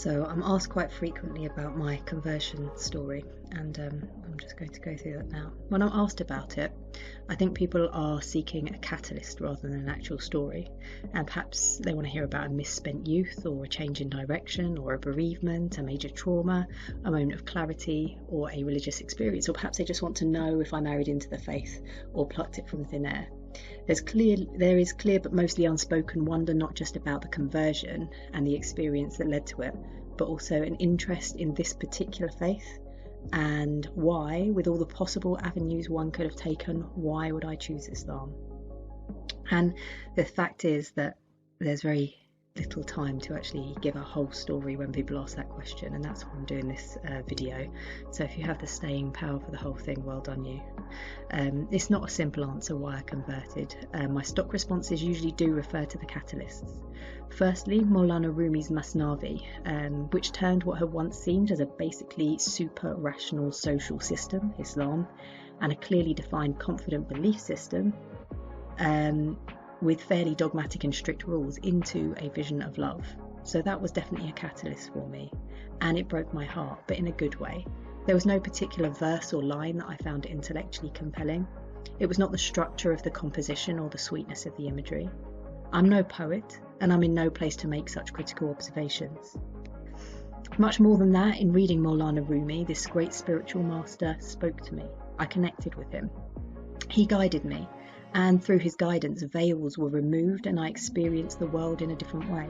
So I'm asked quite frequently about my conversion story, and I'm just going to go through that now. When I'm asked about it, I think people are seeking a catalyst rather than an actual story, and perhaps they want to hear about a misspent youth, or a change in direction, or a bereavement, a major trauma, a moment of clarity, or a religious experience, or perhaps they just want to know if I married into the faith or plucked it from thin air. There is clear but mostly unspoken wonder, not just about the conversion and the experience that led to it, but also an interest in this particular faith, and why, with all the possible avenues one could have taken, why would I choose Islam? And the fact is that there's very little time to actually give a whole story when people ask that question, and that's why I'm doing this video. So if you have the staying power for the whole thing, well done you. It's not a simple answer why I converted. My stock responses usually do refer to the catalysts. Firstly, Maulana Rumi's Masnavi, which turned what had once seemed as a basically super rational social system, Islam, and a clearly defined confident belief system, with fairly dogmatic and strict rules, into a vision of love. So that was definitely a catalyst for me, and it broke my heart, but in a good way. There was no particular verse or line that I found intellectually compelling. It was not the structure of the composition or the sweetness of the imagery. I'm no poet, and I'm in no place to make such critical observations. Much more than that, in reading Maulana Rumi, this great spiritual master spoke to me. I connected with him. He guided me, and through his guidance, veils were removed and I experienced the world in a different way.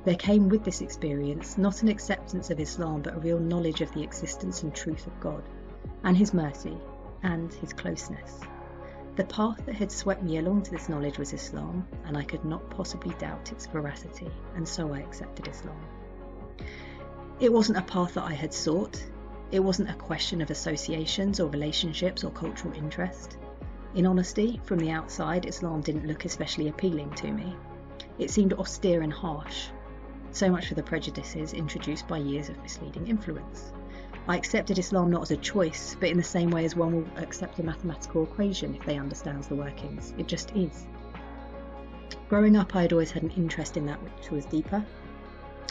There came with this experience not an acceptance of Islam, but a real knowledge of the existence and truth of God, and his mercy, and his closeness. The path that had swept me along to this knowledge was Islam, and I could not possibly doubt its veracity, and so I accepted Islam. It wasn't a path that I had sought. It wasn't a question of associations or relationships or cultural interest. In honesty, from the outside, Islam didn't look especially appealing to me. It seemed austere and harsh. So much for the prejudices introduced by years of misleading influence. I accepted Islam not as a choice, but in the same way as one will accept a mathematical equation if they understands the workings. It just is. Growing up, I had always had an interest in that which was deeper.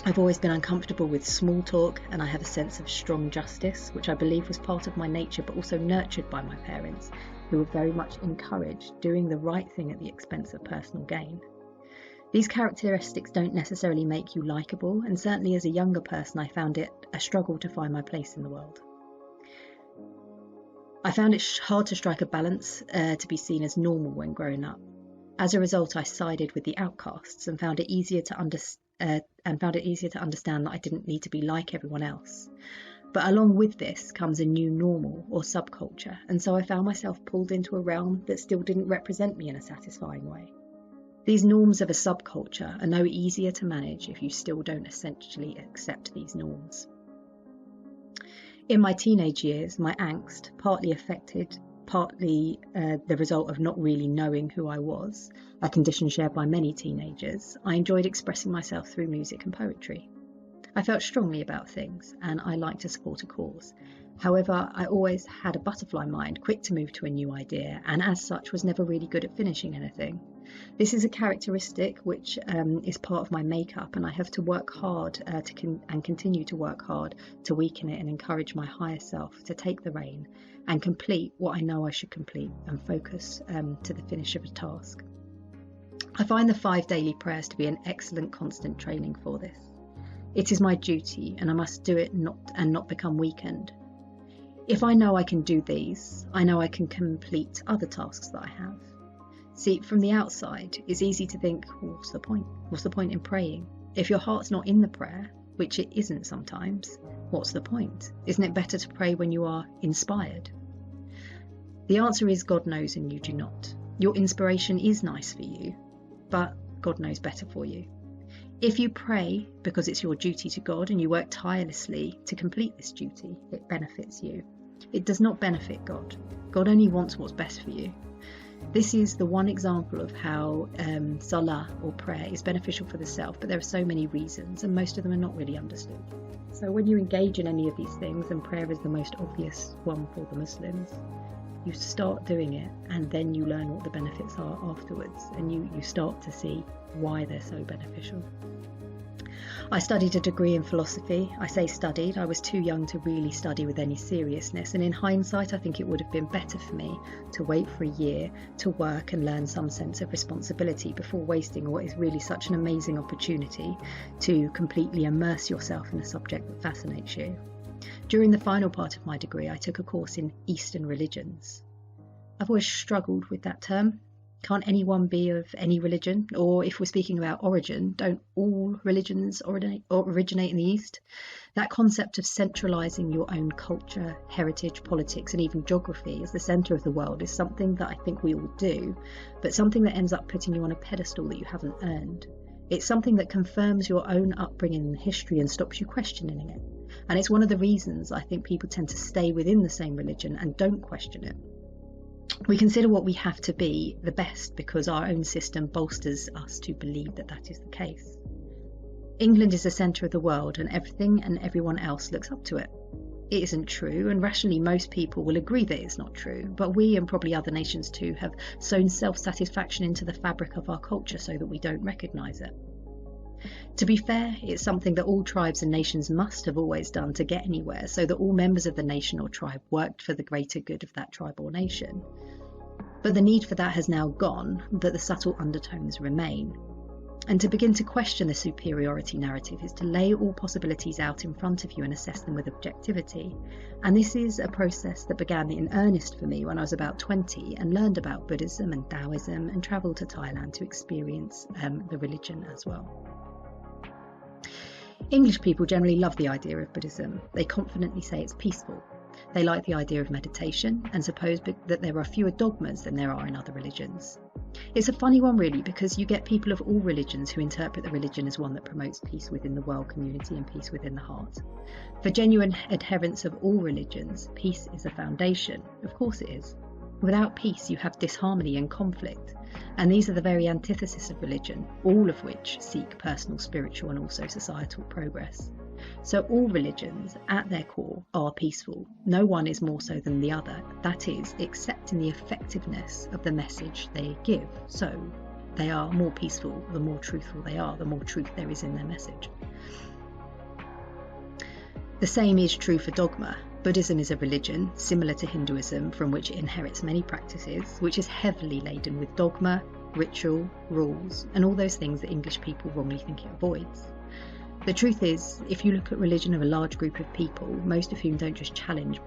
I've always been uncomfortable with small talk, and I have a sense of strong justice, which I believe was part of my nature, but also nurtured by my parents, who were very much encouraged doing the right thing at the expense of personal gain. These characteristics don't necessarily make you likeable, and certainly as a younger person I found it a struggle to find my place in the world. I found it hard to strike a balance to be seen as normal when growing up. As a result, I sided with the outcasts and found it easier to understand that I didn't need to be like everyone else. But along with this comes a new normal or subculture, and so I found myself pulled into a realm that still didn't represent me in a satisfying way. These norms of a subculture are no easier to manage if you still don't essentially accept these norms. In my teenage years, my angst, partly the result of not really knowing who I was, a condition shared by many teenagers, I enjoyed expressing myself through music and poetry. I felt strongly about things, and I liked to support a cause. However, I always had a butterfly mind, quick to move to a new idea, and as such was never really good at finishing anything. This is a characteristic which is part of my makeup, and I have to work hard and continue to work hard to weaken it and encourage my higher self to take the rein and complete what I know I should complete and focus to the finish of a task. I find the 5 daily prayers to be an excellent constant training for this. It is my duty, and I must do it not become weakened. If I know I can do these, I know I can complete other tasks that I have. See, from the outside, it's easy to think, well, what's the point? What's the point in praying? If your heart's not in the prayer, which it isn't sometimes, what's the point? Isn't it better to pray when you are inspired? The answer is God knows and you do not. Your inspiration is nice for you, but God knows better for you. If you pray because it's your duty to God and you work tirelessly to complete this duty, it benefits you. It does not benefit God. God only wants what's best for you. This is the one example of how salah or prayer is beneficial for the self, but there are so many reasons and most of them are not really understood. So when you engage in any of these things, and prayer is the most obvious one for the Muslims, you start doing it and then you learn what the benefits are afterwards, and you start to see why they're so beneficial. I studied a degree in philosophy. I say studied, I was too young to really study with any seriousness, and in hindsight I think it would have been better for me to wait for a year to work and learn some sense of responsibility before wasting what is really such an amazing opportunity to completely immerse yourself in a subject that fascinates you. During the final part of my degree, I took a course in Eastern religions. I've always struggled with that term. Can't anyone be of any religion? Or if we're speaking about origin, don't all religions originate in the East? That concept of centralising your own culture, heritage, politics and even geography as the centre of the world is something that I think we all do, but something that ends up putting you on a pedestal that you haven't earned. It's something that confirms your own upbringing and history and stops you questioning it. And it's one of the reasons I think people tend to stay within the same religion and don't question it. We consider what we have to be the best because our own system bolsters us to believe that that is the case. England is the centre of the world and everything and everyone else looks up to it. It isn't true, and rationally most people will agree that it's not true, but we and probably other nations too have sown self-satisfaction into the fabric of our culture so that we don't recognise it. To be fair, it's something that all tribes and nations must have always done to get anywhere, so that all members of the nation or tribe worked for the greater good of that tribe or nation. But the need for that has now gone, but the subtle undertones remain. And to begin to question the superiority narrative is to lay all possibilities out in front of you and assess them with objectivity. And this is a process that began in earnest for me when I was about 20 and learned about Buddhism and Taoism and travelled to Thailand to experience the religion as well. English people generally love the idea of Buddhism. They confidently say it's peaceful. They like the idea of meditation and suppose that there are fewer dogmas than there are in other religions. It's a funny one really, because you get people of all religions who interpret the religion as one that promotes peace within the world community and peace within the heart. For genuine adherents of all religions, peace is a foundation. Of course it is. Without peace you have disharmony and conflict, and these are the very antithesis of religion, all of which seek personal, spiritual and also societal progress. So all religions, at their core, are peaceful. No one is more so than the other, that is, except in the effectiveness of the message they give. So they are more peaceful, the more truthful they are, the more truth there is in their message. The same is true for dogma. Buddhism is a religion, similar to Hinduism, from which it inherits many practices, which is heavily laden with dogma, ritual, rules, and all those things that English people wrongly think it avoids. The truth is, if you look at religion of a large group of people, most of whom don't just challenge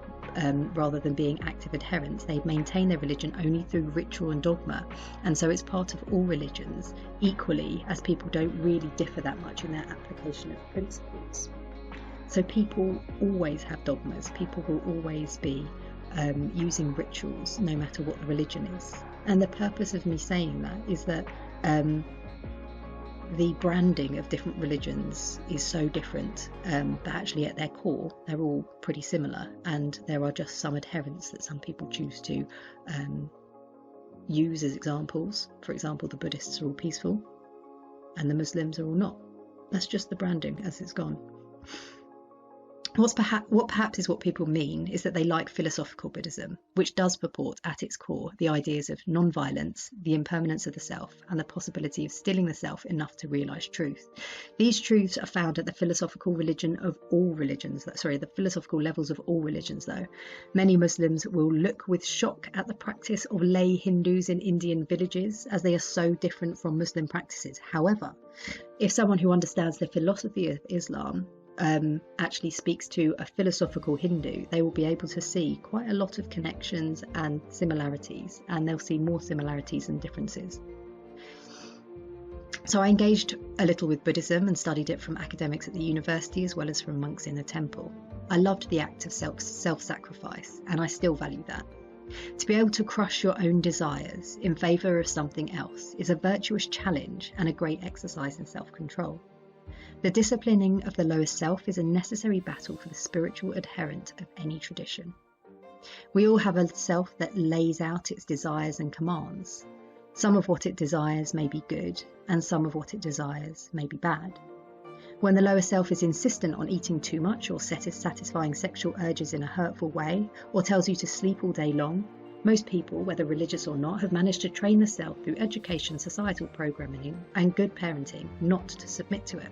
rather than being active adherents, they maintain their religion only through ritual and dogma, and so it's part of all religions, equally as people don't really differ that much in their application of principles. So people always have dogmas, people will always be using rituals no matter what the religion is. And the purpose of me saying that is that the branding of different religions is so different that actually at their core they're all pretty similar, and there are just some adherents that some people choose to use as examples. For example, the Buddhists are all peaceful and the Muslims are all not. That's just the branding as it's gone. What perhaps is what people mean is that they like philosophical Buddhism, which does purport at its core the ideas of non-violence, the impermanence of the self, and the possibility of stilling the self enough to realise truth. These truths are found at the philosophical the philosophical levels of all religions though. Many Muslims will look with shock at the practice of lay Hindus in Indian villages, as they are so different from Muslim practices. However, if someone who understands the philosophy of Islam actually speaks to a philosophical Hindu, they will be able to see quite a lot of connections and similarities, and they'll see more similarities than differences. So I engaged a little with Buddhism and studied it from academics at the university as well as from monks in the temple. I loved the act of self-sacrifice, and I still value that. To be able to crush your own desires in favour of something else is a virtuous challenge and a great exercise in self-control. The disciplining of the lower self is a necessary battle for the spiritual adherent of any tradition. We all have a self that lays out its desires and commands. Some of what it desires may be good, and some of what it desires may be bad. When the lower self is insistent on eating too much or satisfying sexual urges in a hurtful way, or tells you to sleep all day long, most people, whether religious or not, have managed to train the self through education, societal programming, and good parenting not to submit to it.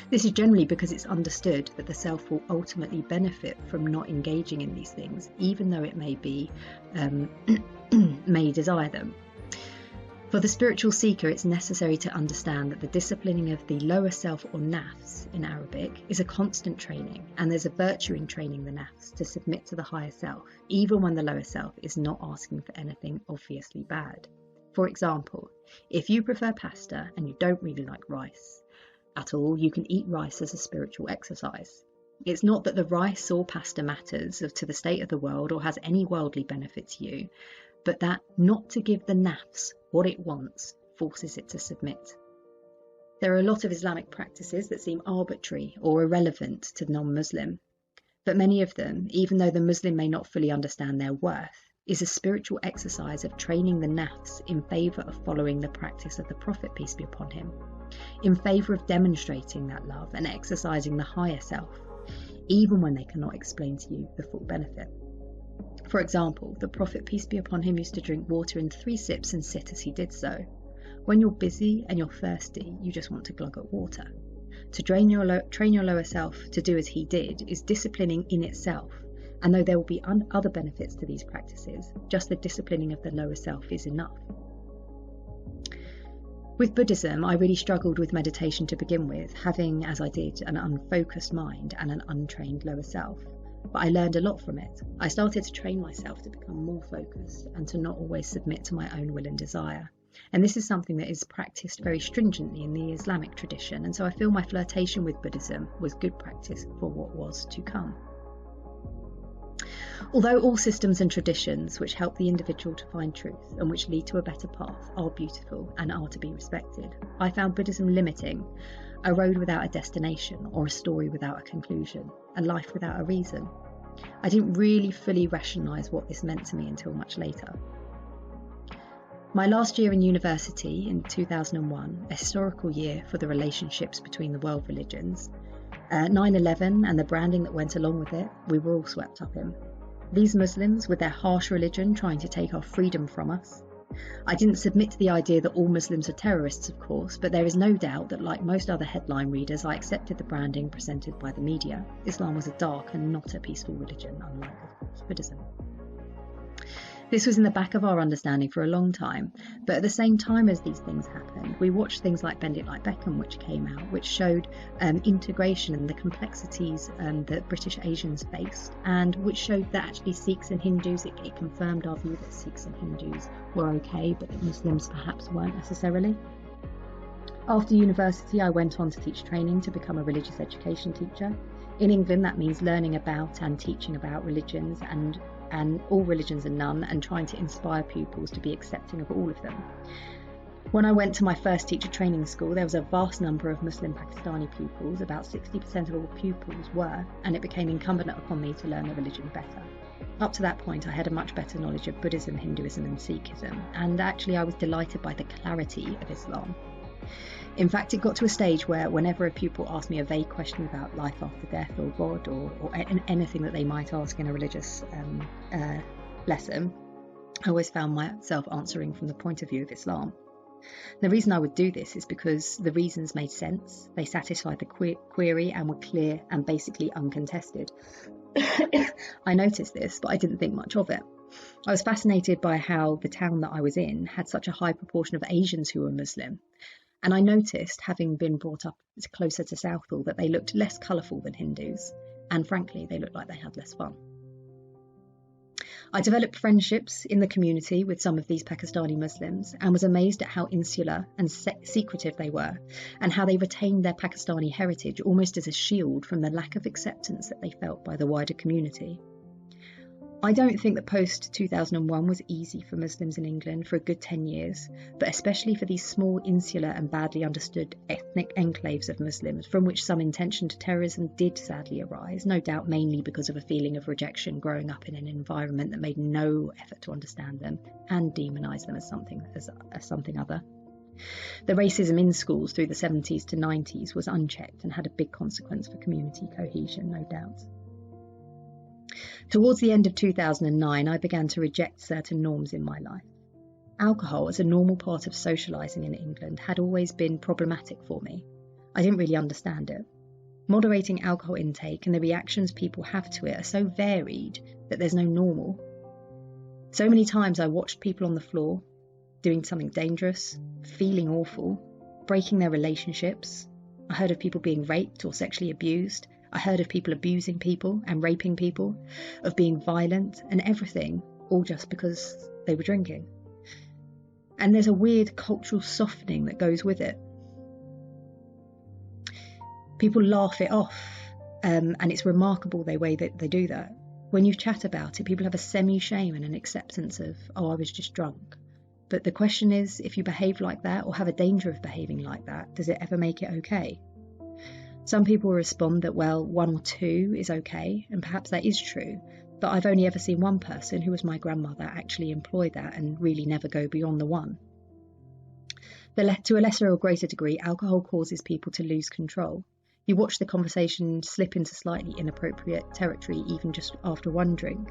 This is generally because it's understood that the self will ultimately benefit from not engaging in these things, even though it may be may desire them. For the spiritual seeker, it's necessary to understand that the disciplining of the lower self, or nafs in Arabic, is a constant training, and there's a virtue in training the nafs to submit to the higher self, even when the lower self is not asking for anything obviously bad. For example, if you prefer pasta and you don't really like rice at all, you can eat rice as a spiritual exercise. It's not that the rice or pasta matters to the state of the world or has any worldly benefit to you, but that not to give the nafs what it wants forces it to submit. There are a lot of Islamic practices that seem arbitrary or irrelevant to the non-Muslim, but many of them, even though the Muslim may not fully understand their worth, is a spiritual exercise of training the nafs in favour of following the practice of the Prophet, peace be upon him, in favour of demonstrating that love and exercising the higher self, even when they cannot explain to you the full benefit. For example, the Prophet, peace be upon him, used to drink water in 3 sips and sit as he did so. When you're busy and you're thirsty, you just want to glug at water. To train your lower self to do as he did is disciplining in itself, and though there will be other benefits to these practices, just the disciplining of the lower self is enough. With Buddhism, I really struggled with meditation to begin with, having, as I did, an unfocused mind and an untrained lower self. But I learned a lot from it. I started to train myself to become more focused and to not always submit to my own will and desire. And this is something that is practiced very stringently in the Islamic tradition, and so I feel my flirtation with Buddhism was good practice for what was to come. Although all systems and traditions which help the individual to find truth and which lead to a better path are beautiful and are to be respected, I found Buddhism limiting, a road without a destination or a story without a conclusion, a life without a reason. I didn't really fully rationalise what this meant to me until much later. My last year in university, in 2001, a historical year for the relationships between the world religions, 9/11 and the branding that went along with it, we were all swept up in. These Muslims, with their harsh religion trying to take our freedom from us. I didn't submit to the idea that all Muslims are terrorists, of course, but there is no doubt that, like most other headline readers, I accepted the branding presented by the media. Islam was a dark and not a peaceful religion, unlike, of course, Buddhism. This was in the back of our understanding for a long time, but at the same time as these things happened, we watched things like Bend It Like Beckham, which came out, which showed integration and the complexities that British Asians faced, and which showed that actually Sikhs and Hindus, it confirmed our view that Sikhs and Hindus were okay, but that Muslims perhaps weren't necessarily. After university, I went on to teach training to become a religious education teacher. In England, that means learning about and teaching about religions and all religions and none, and trying to inspire pupils to be accepting of all of them. When I went to my first teacher training school, there was a vast number of Muslim Pakistani pupils, about 60% of all pupils were, and it became incumbent upon me to learn the religion better. Up to that point, I had a much better knowledge of Buddhism, Hinduism and Sikhism, and actually I was delighted by the clarity of Islam. In fact, it got to a stage where whenever a pupil asked me a vague question about life after death or God or anything that they might ask in a religious lesson, I always found myself answering from the point of view of Islam. The reason I would do this is because the reasons made sense, they satisfied the query and were clear and basically uncontested. I noticed this, but I didn't think much of it. I was fascinated by how the town that I was in had such a high proportion of Asians who were Muslim. And I noticed, having been brought up closer to Southall, that they looked less colourful than Hindus, and frankly, they looked like they had less fun. I developed friendships in the community with some of these Pakistani Muslims and was amazed at how insular and secretive they were, and how they retained their Pakistani heritage almost as a shield from the lack of acceptance that they felt by the wider community. I don't think that post-2001 was easy for Muslims in England for a good 10 years, but especially for these small, insular and badly understood ethnic enclaves of Muslims, from which some intention to terrorism did sadly arise, no doubt mainly because of a feeling of rejection growing up in an environment that made no effort to understand them and demonise them as something other. The racism in schools through the 70s to 90s was unchecked and had a big consequence for community cohesion, no doubt. Towards the end of 2009, I began to reject certain norms in my life. Alcohol, as a normal part of socialising in England, had always been problematic for me. I didn't really understand it. Moderating alcohol intake and the reactions people have to it are so varied that there's no normal. So many times I watched people on the floor doing something dangerous, feeling awful, breaking their relationships. I heard of people being raped or sexually abused. I heard of people abusing people and raping people, of being violent and everything, all just because they were drinking. And there's a weird cultural softening that goes with it. People laugh it off, and it's remarkable the way that they do that. When you chat about it, people have a semi-shame and an acceptance of, oh, I was just drunk. But the question is, if you behave like that or have a danger of behaving like that, does it ever make it okay? Some people respond that, well, 1 or 2 is okay, and perhaps that is true, but I've only ever seen one person, who was my grandmother, actually employ that and really never go beyond the 1. To a lesser or greater degree, alcohol causes people to lose control. You watch the conversation slip into slightly inappropriate territory even just after 1 drink.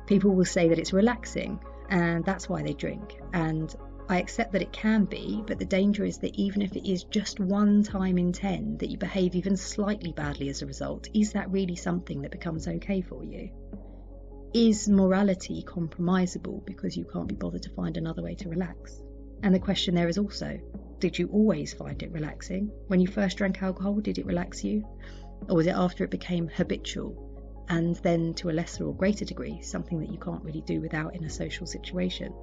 People will say that it's relaxing, and that's why they drink, and I accept that it can be, but the danger is that even if it is just 1 time in 10 that you behave even slightly badly as a result, is that really something that becomes okay for you? Is morality compromisable because you can't be bothered to find another way to relax? And the question there is also, did you always find it relaxing? When you first drank alcohol, did it relax you? Or was it after it became habitual, and then to a lesser or greater degree, something that you can't really do without in a social situation?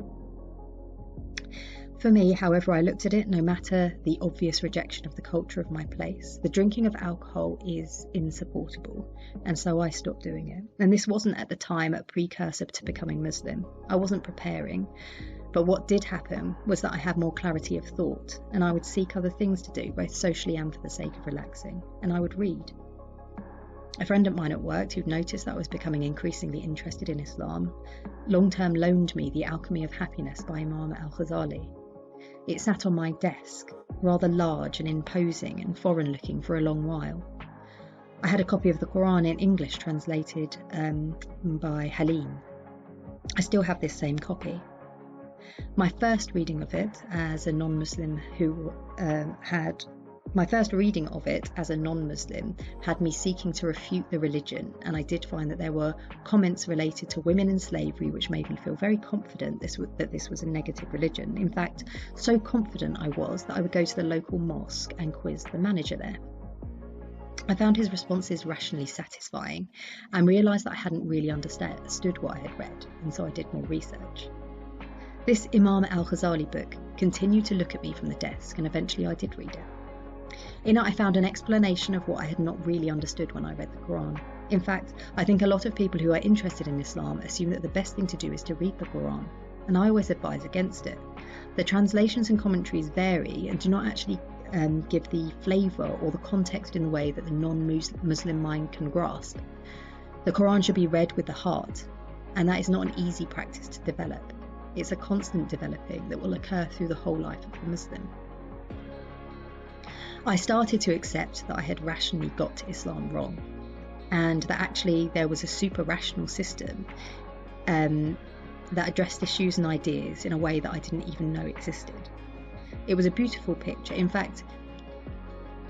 For me, however I looked at it, no matter the obvious rejection of the culture of my place, the drinking of alcohol is insupportable, and so I stopped doing it. And this wasn't at the time a precursor to becoming Muslim. I wasn't preparing, but what did happen was that I had more clarity of thought, and I would seek other things to do, both socially and for the sake of relaxing, and I would read. A friend of mine at work, who'd noticed that I was becoming increasingly interested in Islam, long-term loaned me The Alchemy of Happiness by Imam al-Ghazali. It sat on my desk, rather large and imposing and foreign-looking for a long while. I had a copy of the Quran in English translated by Halim. I still have this same copy. My first reading of it as a non-Muslim had me seeking to refute the religion, and I did find that there were comments related to women and slavery which made me feel very confident that this was a negative religion. In fact, so confident I was that I would go to the local mosque and quiz the manager there. I found his responses rationally satisfying and realised that I hadn't really understood what I had read, and so I did more research. This Imam al-Ghazali book continued to look at me from the desk, and eventually I did read it. In it I found an explanation of what I had not really understood when I read the Quran. In fact, I think a lot of people who are interested in Islam assume that the best thing to do is to read the Quran, and I always advise against it. The translations and commentaries vary and do not actually give the flavour or the context in the way that the non-Muslim mind can grasp. The Quran should be read with the heart, and that is not an easy practice to develop. It's a constant developing that will occur through the whole life of the Muslim. I started to accept that I had rationally got Islam wrong, and that actually there was a super-rational system that addressed issues and ideas in a way that I didn't even know existed. It was a beautiful picture. In fact,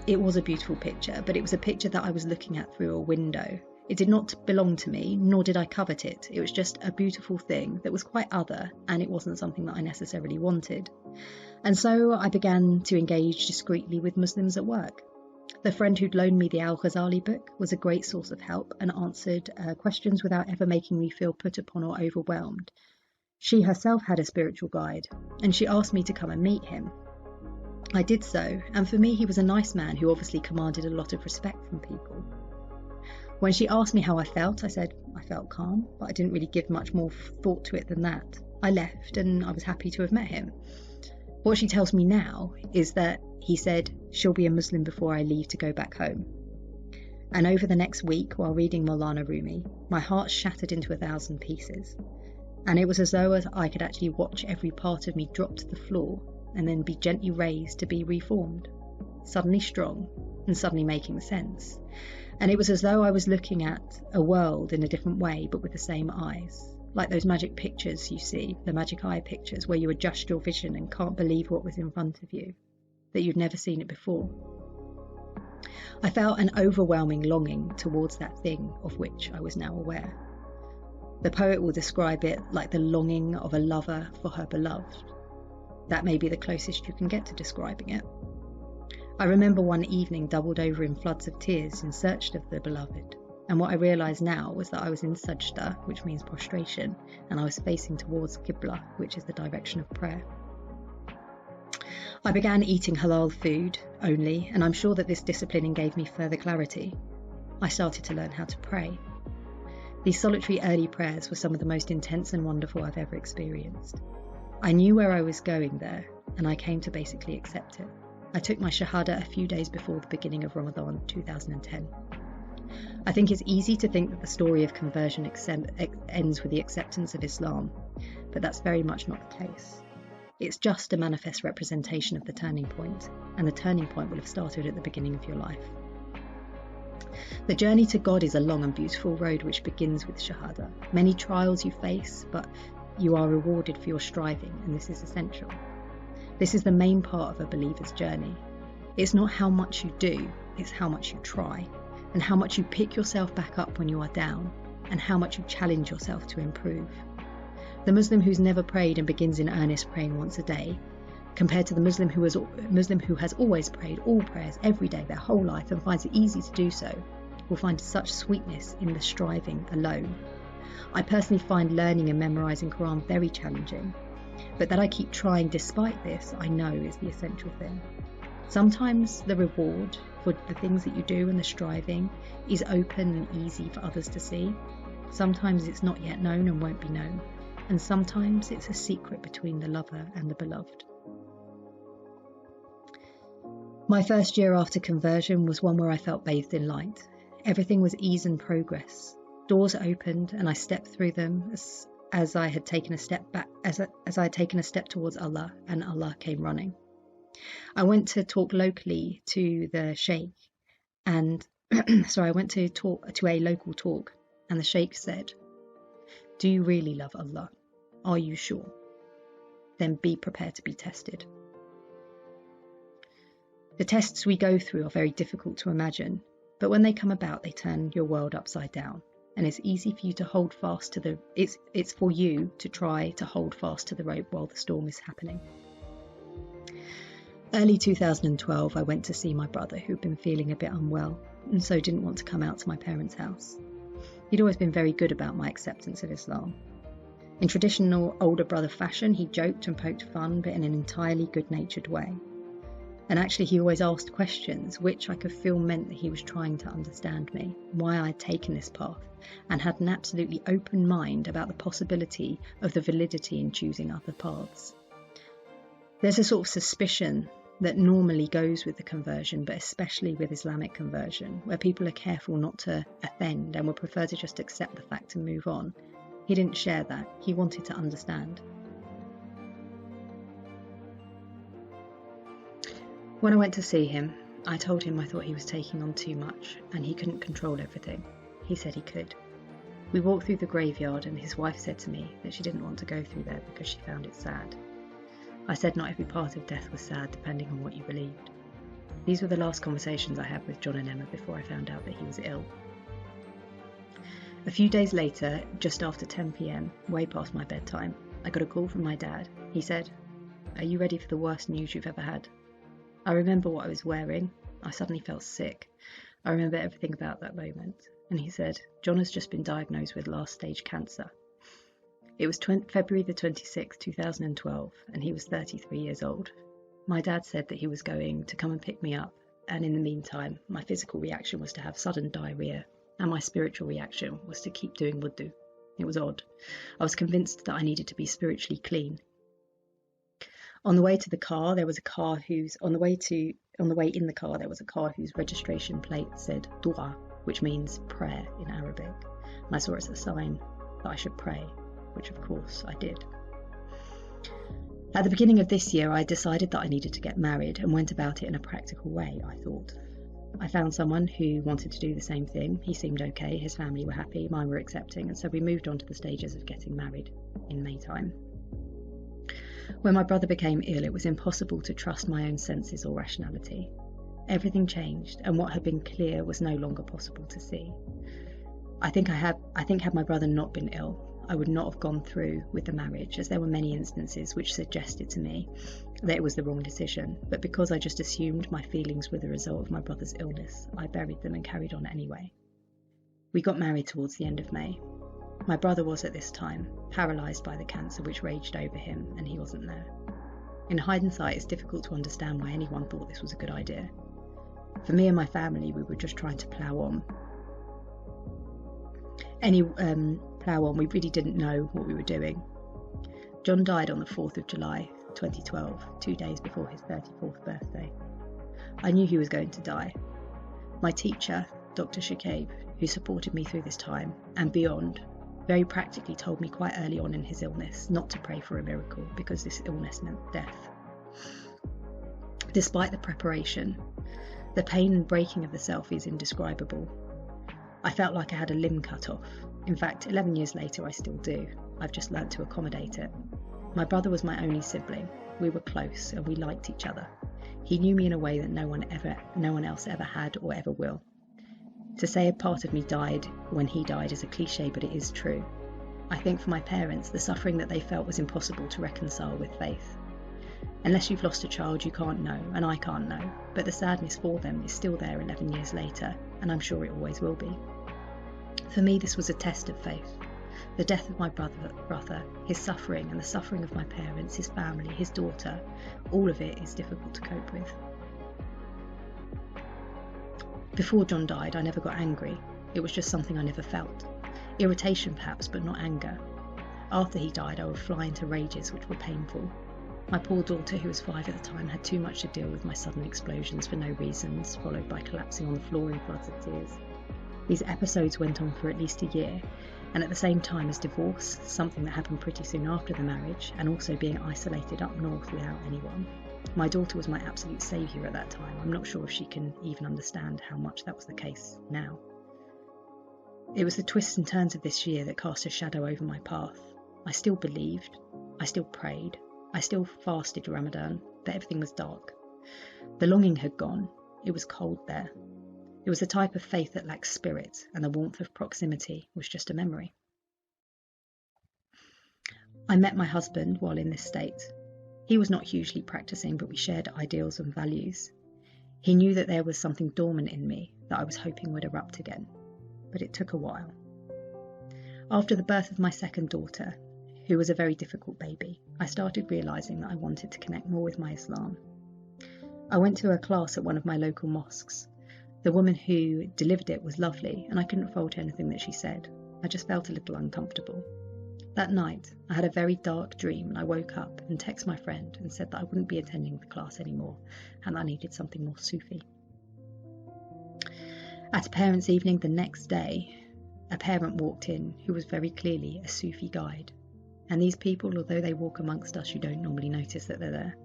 it was a beautiful picture, but it was a picture that I was looking at through a window. It did not belong to me, nor did I covet it. It was just a beautiful thing that was quite other, and it wasn't something that I necessarily wanted. And so I began to engage discreetly with Muslims at work. The friend who'd loaned me the Al-Ghazali book was a great source of help and answered questions without ever making me feel put upon or overwhelmed. She herself had a spiritual guide, and she asked me to come and meet him. I did so, and for me he was a nice man who obviously commanded a lot of respect from people. When she asked me how I felt, I said I felt calm, but I didn't really give much more thought to it than that. I left and I was happy to have met him. What she tells me now is that he said she'll be a Muslim before I leave to go back home. And over the next week, while reading Maulana Rumi, my heart shattered into 1,000 pieces. And it was as though I could actually watch every part of me drop to the floor and then be gently raised to be reformed, suddenly strong and suddenly making sense. And it was as though I was looking at a world in a different way, but with the same eyes. Like those magic pictures you see, the magic eye pictures, where you adjust your vision and can't believe what was in front of you, that you'd never seen it before. I felt an overwhelming longing towards that thing of which I was now aware. The poet will describe it like the longing of a lover for her beloved. That may be the closest you can get to describing it. I remember one evening doubled over in floods of tears in search of the beloved, and what I realised now was that I was in sajda, which means prostration, and I was facing towards Qibla, which is the direction of prayer. I began eating halal food only, and I'm sure that this disciplining gave me further clarity. I started to learn how to pray. These solitary early prayers were some of the most intense and wonderful I've ever experienced. I knew where I was going there, and I came to basically accept it. I took my shahada a few days before the beginning of Ramadan 2010. I think it's easy to think that the story of conversion ends with the acceptance of Islam, but that's very much not the case. It's just a manifest representation of the turning point, and the turning point will have started at the beginning of your life. The journey to God is a long and beautiful road which begins with shahada. Many trials you face, but you are rewarded for your striving, and this is essential. This is the main part of a believer's journey. It's not how much you do, it's how much you try, and how much you pick yourself back up when you are down, and how much you challenge yourself to improve. The Muslim who's never prayed and begins in earnest praying once a day, compared to the Muslim who has always prayed all prayers every day their whole life and finds it easy to do so, will find such sweetness in the striving alone. I personally find learning and memorising Quran very challenging, but that I keep trying despite this, I know is the essential thing. Sometimes the reward for the things that you do and the striving is open and easy for others to see. Sometimes it's not yet known and won't be known. And sometimes it's a secret between the lover and the beloved. My first year after conversion was one where I felt bathed in light. Everything was ease and progress. Doors opened and I stepped through them as I had taken a step back, as I had taken a step towards Allah, and Allah came running. I went to talk locally to the Sheikh, and I went to a local talk, and the Sheikh said, "Do you really love Allah? Are you sure? Then be prepared to be tested." The tests we go through are very difficult to imagine, but when they come about, they turn your world upside down, and it's easy for you to hold fast to it's for you to try to hold fast to the rope while the storm is happening. Early 2012, I went to see my brother, who'd been feeling a bit unwell, and so didn't want to come out to my parents' house. He'd always been very good about my acceptance of Islam. In traditional older brother fashion, he joked and poked fun, but in an entirely good-natured way. And actually, he always asked questions, which I could feel meant that he was trying to understand me, why I'd taken this path, and had an absolutely open mind about the possibility of the validity in choosing other paths. There's a sort of suspicion that normally goes with the conversion, but especially with Islamic conversion, where people are careful not to offend and would prefer to just accept the fact and move on. He didn't share that. He wanted to understand. When I went to see him, I told him I thought he was taking on too much and he couldn't control everything. He said he could. We walked through the graveyard and his wife said to me that she didn't want to go through there because she found it sad. I said not every part of death was sad depending on what you believed. These were the last conversations I had with John and Emma before I found out that he was ill. A few days later, just after 10 p.m, way past my bedtime, I got a call from my dad. He said, "Are you ready for the worst news you've ever had?" I remember what I was wearing. I suddenly felt sick. I remember everything about that moment. And he said, "John has just been diagnosed with last stage cancer." It was February the 26th, 2012, and he was 33 years old. My dad said that he was going to come and pick me up, and in the meantime, my physical reaction was to have sudden diarrhea, and my spiritual reaction was to keep doing wudu. It was odd. I was convinced that I needed to be spiritually clean. On the way to the car, there was a car whose registration plate said Dua, which means prayer in Arabic, and I saw it as a sign that I should pray, which of course I did. At the beginning of this year, I decided that I needed to get married and went about it in a practical way, I thought. I found someone who wanted to do the same thing. He seemed okay, his family were happy, mine were accepting, and so we moved on to the stages of getting married in May time. When my brother became ill, it was impossible to trust my own senses or rationality. Everything changed, and what had been clear was no longer possible to see. I think had my brother not been ill, I would not have gone through with the marriage, as there were many instances which suggested to me that it was the wrong decision, but because I just assumed my feelings were the result of my brother's illness, I buried them and carried on anyway. We got married towards the end of May. My brother was at this time paralysed by the cancer which raged over him, and he wasn't there. In hindsight, it's difficult to understand why anyone thought this was a good idea. For me and my family, we were just trying to plough on. We really didn't know what we were doing. John died on the 4th of July 2012, 2 days before his 34th birthday. I knew he was going to die. My teacher, Dr Shakeb, who supported me through this time and beyond, very practically told me quite early on in his illness not to pray for a miracle because this illness meant death. Despite the preparation, the pain and breaking of the self is indescribable. I felt like I had a limb cut off. In fact, 11 years later I still do. I've just learnt to accommodate it. My brother was my only sibling. We were close and we liked each other. He knew me in a way that no one else ever had or ever will. To say a part of me died when he died is a cliche, but it is true. I think for my parents, the suffering that they felt was impossible to reconcile with faith. Unless you've lost a child, you can't know, and I can't know, but the sadness for them is still there 11 years later, and I'm sure it always will be. For me, this was a test of faith. The death of my brother, his suffering and the suffering of my parents, his family, his daughter, all of it is difficult to cope with. Before John died, I never got angry. It was just something I never felt. Irritation perhaps, but not anger. After he died, I would fly into rages which were painful. My poor daughter, who was 5 at the time, had too much to deal with my sudden explosions for no reasons, followed by collapsing on the floor in floods of tears. These episodes went on for at least a year, and at the same time as divorce, something that happened pretty soon after the marriage, and also being isolated up north without anyone. My daughter was my absolute saviour at that time. I'm not sure if she can even understand how much that was the case now. It was the twists and turns of this year that cast a shadow over my path. I still believed, I still prayed, I still fasted Ramadan, but everything was dark. The longing had gone. It was cold there. It was the type of faith that lacks spirit, and the warmth of proximity was just a memory. I met my husband while in this state. He was not hugely practicing, but we shared ideals and values. He knew that there was something dormant in me that I was hoping would erupt again, but it took a while. After the birth of my second daughter, who was a very difficult baby, I started realising that I wanted to connect more with my Islam. I went to a class at one of my local mosques. The woman who delivered it was lovely, and I couldn't fault anything that she said. I just felt a little uncomfortable. That night, I had a very dark dream, and I woke up and texted my friend and said that I wouldn't be attending the class anymore, and I needed something more Sufi. At a parents' evening the next day, a parent walked in who was very clearly a Sufi guide. And these people, although they walk amongst us, you don't normally notice that they're there.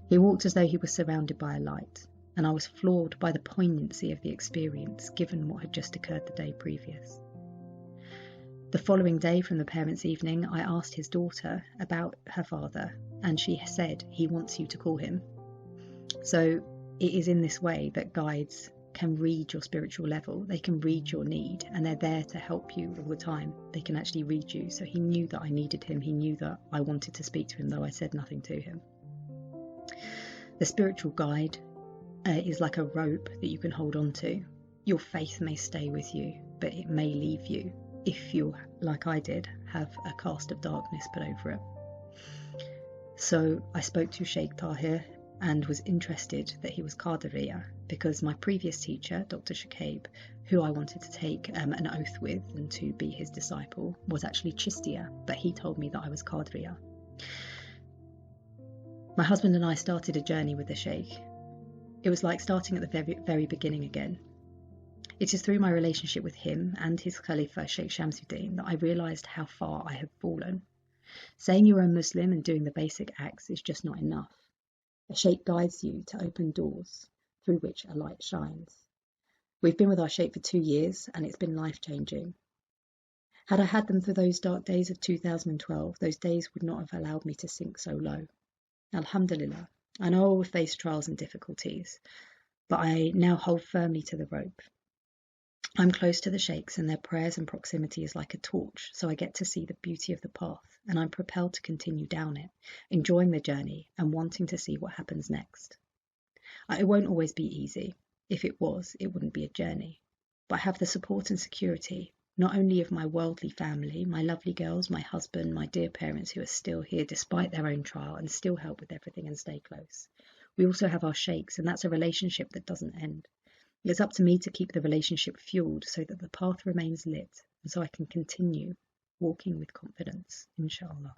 He walked as though he was surrounded by a light, and I was floored by the poignancy of the experience given what had just occurred the day previous. The following day from the parents' evening, I asked his daughter about her father, and she said he wants you to call him. So it is in this way that guides can read your spiritual level. They can read your need, and they're there to help you all the time. They can actually read you. So he knew that I needed him. He knew that I wanted to speak to him, though I said nothing to him. The spiritual guide is like a rope that you can hold on to. Your faith may stay with you, but it may leave you if you, like I did, have a cast of darkness put over it. So I spoke to Sheikh Tahir and was interested that he was Qadiriya, because my previous teacher, Dr Shakeb, who I wanted to take an oath with and to be his disciple, was actually Chistiya, but he told me that I was Qadiriya. My husband and I started a journey with the Sheikh. It was like starting at the very beginning again. It is through my relationship with him and his Khalifa, Sheikh Shamsuddin, that I realised how far I have fallen. Saying you're a Muslim and doing the basic acts is just not enough. A Sheikh guides you to open doors through which a light shines. We've been with our Sheikh for 2 years, and it's been life-changing. Had I had them through those dark days of 2012, those days would not have allowed me to sink so low. Alhamdulillah, I know I will face trials and difficulties, but I now hold firmly to the rope. I'm close to the sheikhs, and their prayers and proximity is like a torch, so I get to see the beauty of the path, and I'm propelled to continue down it, enjoying the journey and wanting to see what happens next. It won't always be easy. If it was, it wouldn't be a journey. But I have the support and security, not only of my worldly family, my lovely girls, my husband, my dear parents who are still here despite their own trial and still help with everything and stay close. We also have our sheikhs, and that's a relationship that doesn't end. It's up to me to keep the relationship fueled so that the path remains lit and so I can continue walking with confidence, inshaAllah.